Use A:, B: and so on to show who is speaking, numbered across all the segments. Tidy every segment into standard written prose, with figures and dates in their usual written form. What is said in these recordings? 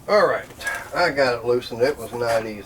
A: Alright, I got it loosened. It was not easy.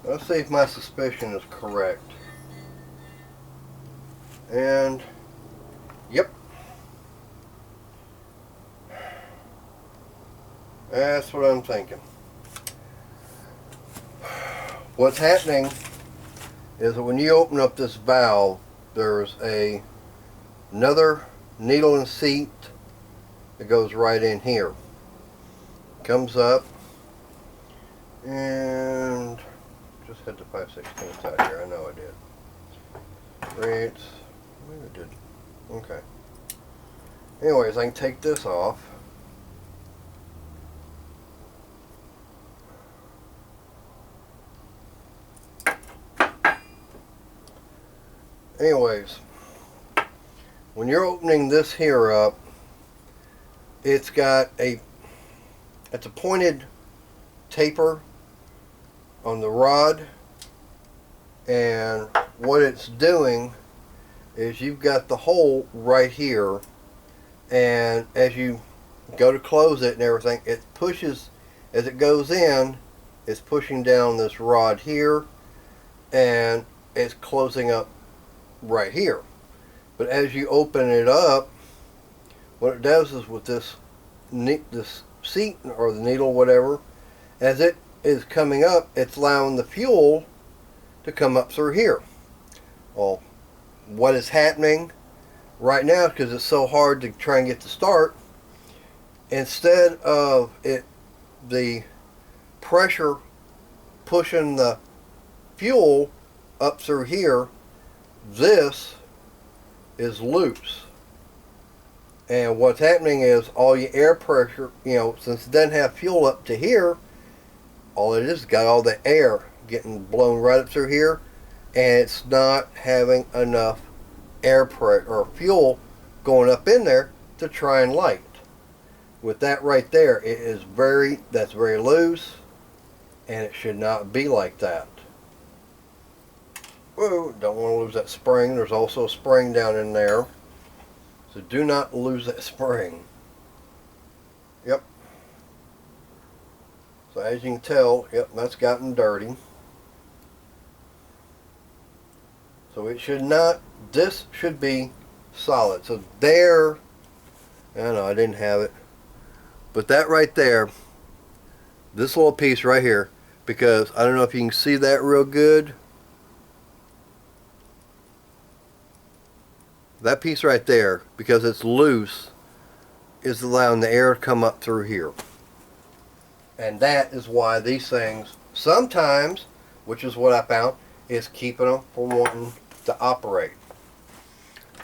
A: Let's see if my suspicion is correct. And, yep. That's what I'm thinking. What's happening is that when you open up this valve, there's another needle and seat that goes right in here. Comes up and just hit the 5/16 out here. I know I did. Rates. Maybe I did. Okay. Anyways, I can take this off. Anyways, when you're opening this here up, it's a pointed taper on the rod, and what it's doing is you've got the hole right here, and as you go to close it and everything, it pushes, as it goes in, it's pushing down this rod here, and it's closing up right here. But as you open it up, what it does is with this seat or the needle, whatever, as it is coming up, it's allowing the fuel to come up through here. Well, what is happening right now, because it's so hard to try and get to start, instead of the pressure pushing the fuel up through here, this is loose. And what's happening is all your air pressure, since it doesn't have fuel up to here, all it is got all the air getting blown right up through here, and it's not having enough air pressure or fuel going up in there to try and light. With that right there, that's very loose, and it should not be like that. Whoa, don't want to lose that spring. There's also a spring down in there, so do not lose that spring. Yep. So as you can tell, yep, that's gotten dirty. So it should not, this should be solid. So there, I know I didn't have it, but that right there, this little piece right here, because I don't know if you can see that real good. That piece right there, because it's loose, is allowing the air to come up through here. And that is why these things sometimes, which is what I found, is keeping them from wanting to operate.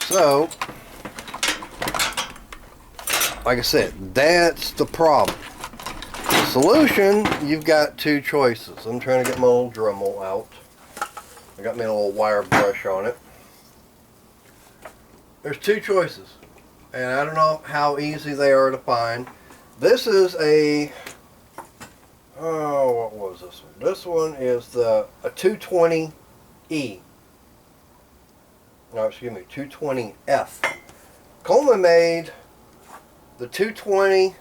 A: So, like I said, that's the problem. The solution, you've got two choices. I'm trying to get my little Dremel out. I got me a little wire brush on it. There's two choices, and I don't know how easy they are to find. This is what was this one? This one is a 220E. No, excuse me, 220F. Coleman made the 220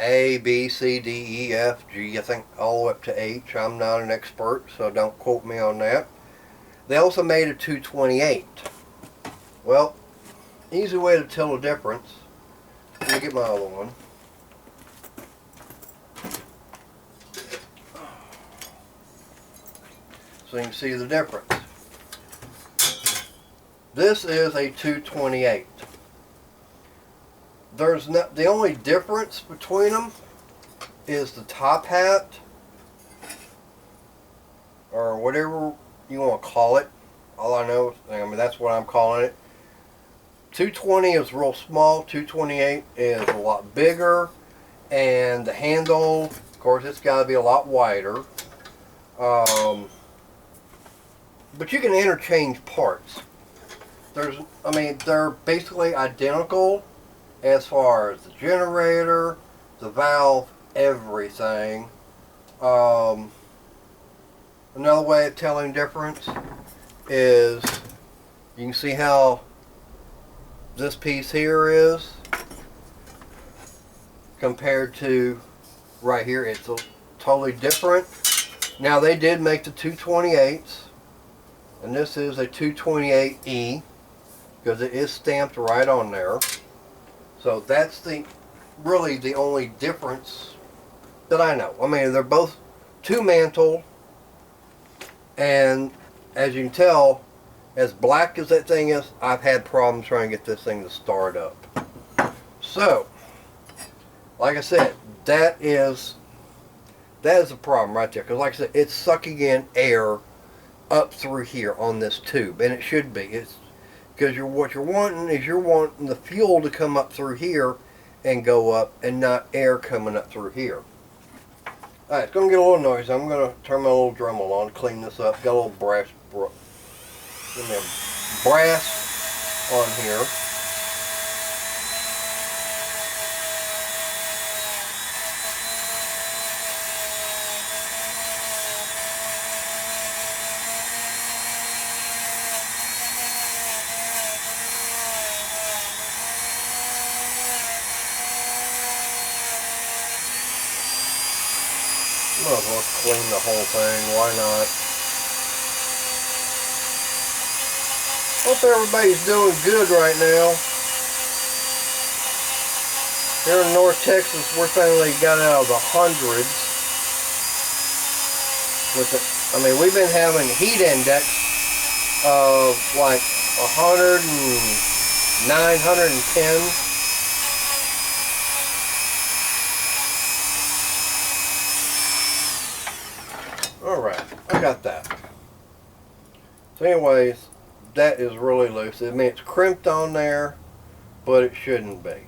A: A, B, C, D, E, F, G, I think all the way up to H. I'm not an expert, so don't quote me on that. They also made a 228. Well, easy way to tell the difference. Let me get my other one. So you can see the difference. This is a 228. The only difference between them is the top hat, or whatever you want to call it. All I know, that's what I'm calling it. 220 is real small, 228 is a lot bigger, and the handle, of course, it's got to be a lot wider. But you can interchange parts. They're basically identical as far as the generator, the valve, everything. Another way of telling difference is you can see how this piece here is compared to right here. It's totally different. Now they did make the 228s, and this is a 228E because it is stamped right on there. So that's really the only difference that I know. I mean, they're both two-mantle, and as you can tell, as black as that thing is, I've had problems trying to get this thing to start up. So, like I said, that is a problem right there. Because like I said, it's sucking in air up through here on this tube, and it should be. It's because what you're wanting is you're wanting the fuel to come up through here and go up, and not air coming up through here. Alright, it's going to get a little noisy. I'm going to turn my little Dremel on to clean this up. Got a little brass on here. Might as well clean the whole thing, why not? Hope everybody's doing good right now. Here in North Texas, we're finally got out of the hundreds. I mean, we've been having heat index of like 109, 110. Alright, I got that. So anyways, that is really loose. I mean, it's crimped on there, but it shouldn't be.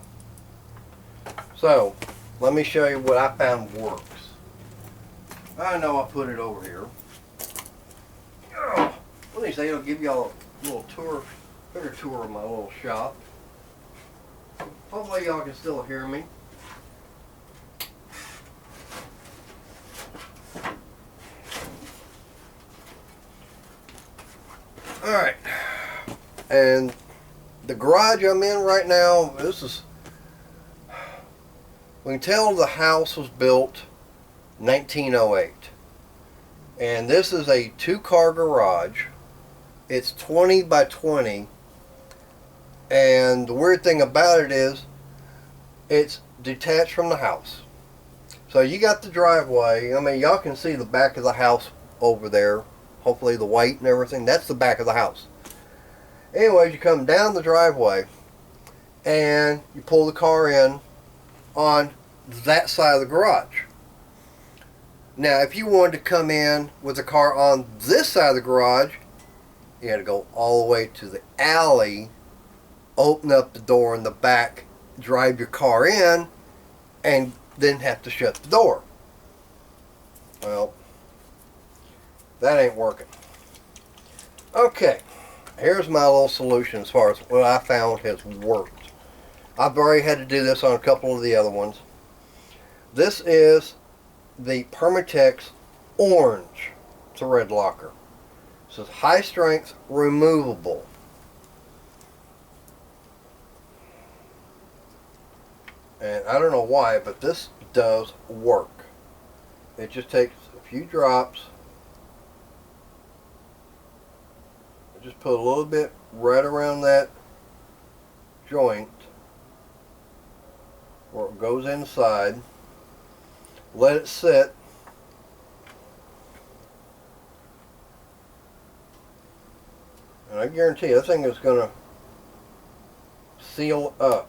A: So, let me show you what I found works. I know I put it over here. Oh, let me say it'll give y'all a little tour, bigger tour of my little shop. Hopefully y'all can still hear me. Alright, and the garage I'm in right now, we can tell the house was built 1908. And this is a 2-car garage. It's 20 by 20. And the weird thing about it is, it's detached from the house. So you got the driveway. I mean, y'all can see the back of the house over there. Hopefully the white and everything. That's the back of the house. Anyways, you come down the driveway and you pull the car in on that side of the garage. Now, if you wanted to come in with the car on this side of the garage, you had to go all the way to the alley, open up the door in the back, drive your car in, and then have to shut the door. Well, that ain't working. Okay, here's my little solution as far as what I found has worked. I've already had to do this on a couple of the other ones. This is the Permatex Orange thread locker. It says high strength removable. And I don't know why, but this does work. It just takes a few drops. Just put a little bit right around that joint where it goes inside. Let it sit. And I guarantee you, that thing is going to seal up.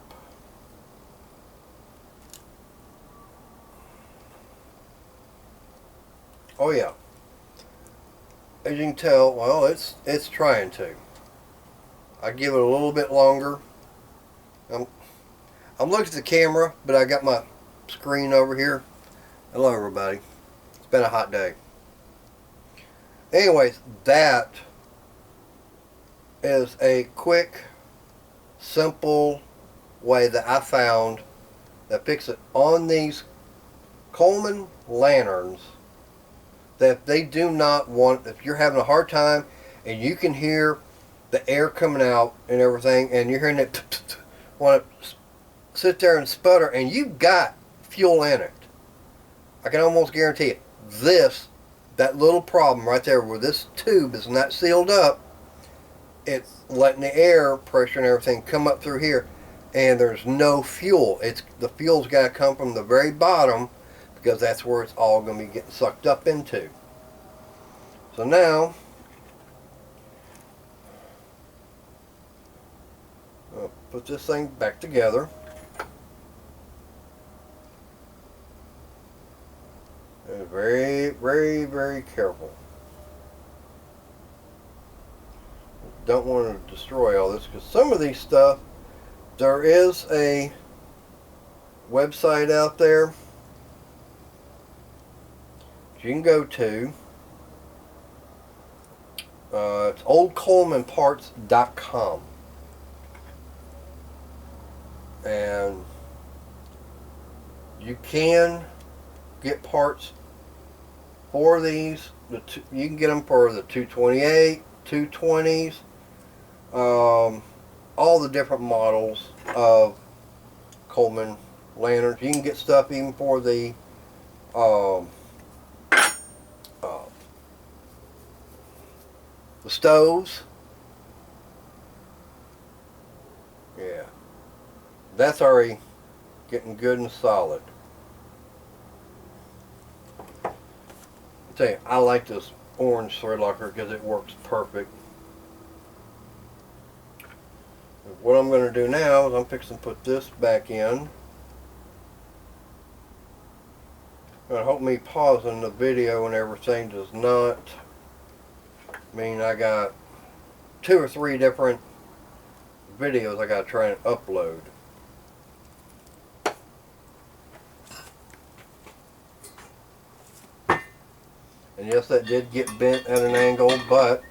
A: Oh yeah. As you can tell, well, it's trying to. I give it a little bit longer. I'm looking at the camera, but I got my screen over here. Hello, everybody. It's been a hot day. Anyways, that is a quick, simple way that I found that fix it on these Coleman lanterns that they do not want, if you're having a hard time and you can hear the air coming out and everything and you're hearing it want to sit there and sputter and you've got fuel in it, I can almost guarantee it. That little problem right there where this tube is not sealed up, it's letting the air pressure and everything come up through here and there's no fuel. The fuel's got to come from the very bottom because that's where it's all going to be getting sucked up into. So now, I'll put this thing back together. And very, very, very careful. Don't want to destroy all this because some of these stuff, there is a website out there you can go to. It's oldcolemanparts.com, and you can get parts for these. You can get them for the 228, 220s, all the different models of Coleman lanterns. You can get stuff even for the stoves. Yeah, that's already getting good and solid. I tell you, I like this orange thread locker because it works perfect. What I'm going to do now is I'm fixing to put this back in. I hope me pausing the video and everything does not mean I got 2 or 3 different videos I got to try and upload. And yes, that did get bent at an angle, but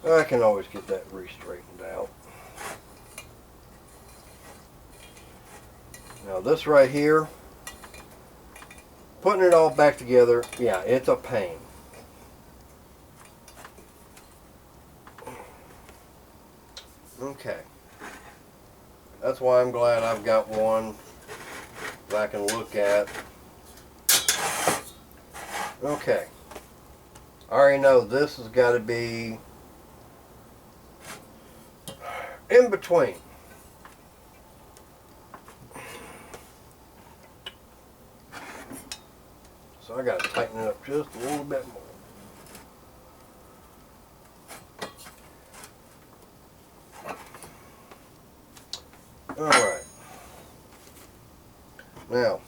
A: I can always get that re-straightened out. Now this right here, putting it all back together, yeah, it's a pain. Okay. That's why I'm glad I've got one that I can look at. Okay. I already know this has got to be in between. So I got to tighten it up just a little bit more. Alright. Now.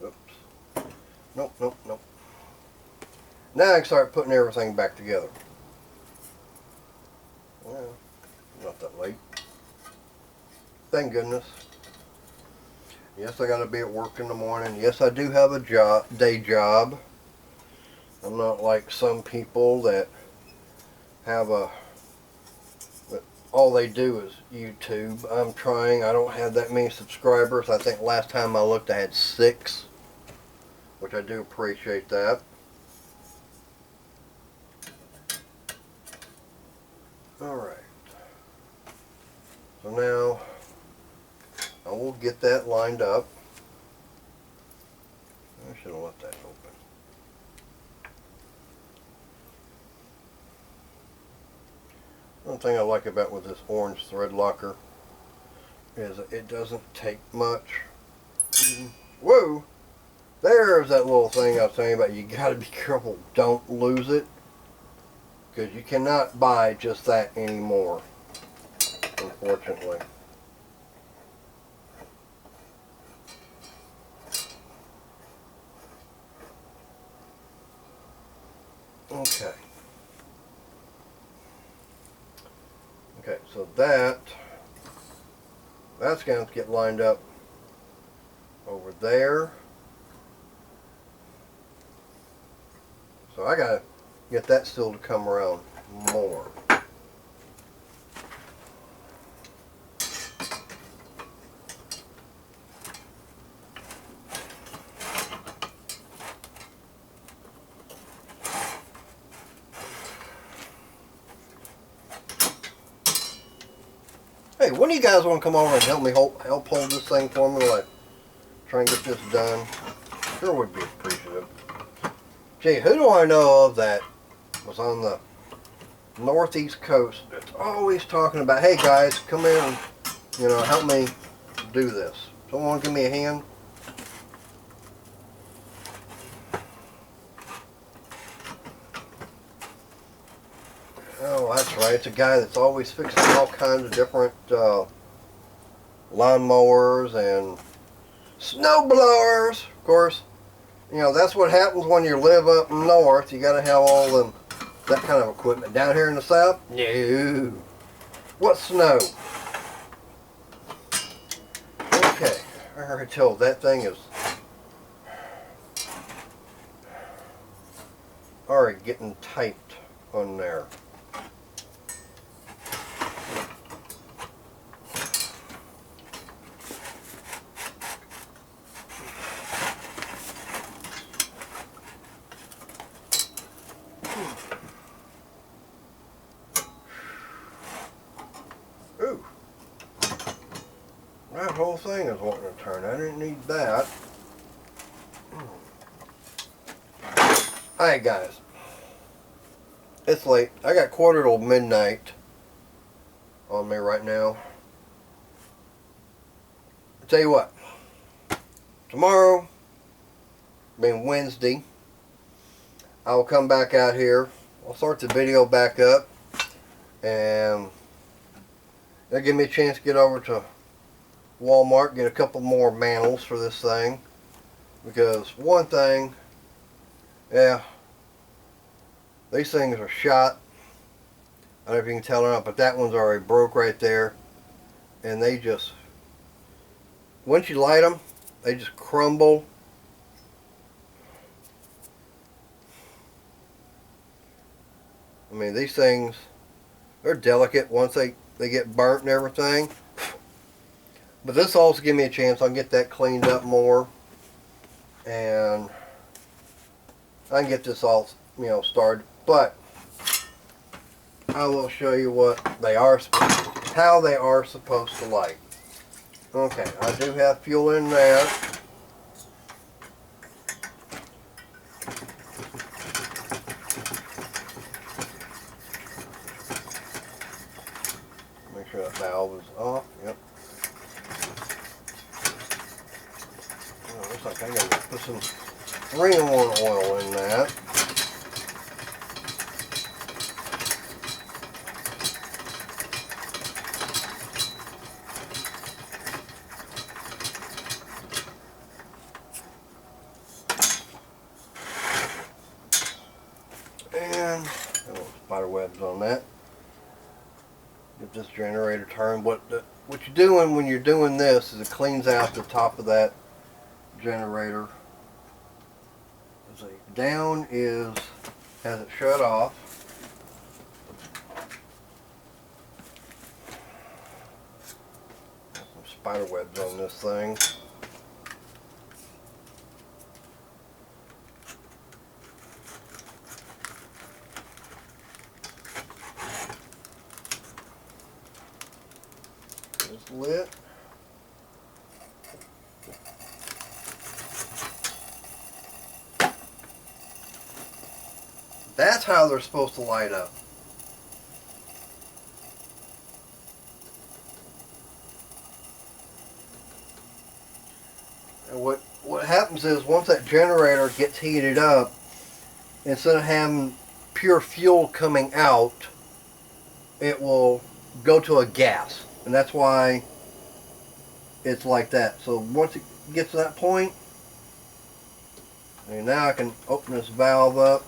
A: Oops. Nope, nope, nope. Now I can start putting everything back together. Well, not that late. Thank goodness. Yes, I got to be at work in the morning. Yes, I do have a day job. I'm not like some people that have all they do is YouTube. I'm trying. I don't have that many subscribers. I think last time I looked I had 6, which I do appreciate that. Alright. So now I will get that lined up. I should have left that open. One thing I like about with this orange thread locker is it doesn't take much. Whoa! There's that little thing I was telling you about. You got to be careful. Don't lose it. Because you cannot buy just that anymore, unfortunately. Okay. Okay, so that's going to get lined up over there. So I got to get that still to come around more. Hey, when do you guys want to come over and help hold this thing for me while I try and get this done? Sure would be appreciative. Gee, who do I know of that was on the northeast coast that's always talking about, hey guys, come in and, help me do this. Someone give me a hand? Oh, that's right. It's a guy that's always fixing all kinds of different lawnmowers and snow blowers. Of course, that's what happens when you live up north. You got to have all that kind of equipment. Down here in the south, no. What snow? Okay, I already told that thing is already getting tight on there. Ooh, that whole thing is wanting to turn. I didn't need that. Alright guys, it's late. I got quarter till midnight on me right now. I'll tell you what, tomorrow, being Wednesday, I'll come back out here. I'll start the video back up, and that'll give me a chance to get over to Walmart, get a couple more mantles for this thing. Because one thing, yeah, these things are shot. I don't know if you can tell or not, but that one's already broke right there. And they just, once you light them, they just crumble. I mean, these things, they're delicate once they get burnt and everything. But this also give me a chance. I'll get that cleaned up more. And I can get this all, started. But I will show you what they are, how they are supposed to light. Okay, I do have fuel in there. Make sure that valve is off. Yep. Oh, looks like I gotta put some Ring-on oil in that. And little spider webs on that. Get this generator turned. What you're doing when you're doing this is it cleans out the top of that generator. Down has it shut off. Got some spider webs on this thing. It's lit. That's how they're supposed to light up. And what happens is once that generator gets heated up, instead of having pure fuel coming out, it will go to a gas. And that's why it's like that. So once it gets to that point, and now I can open this valve up.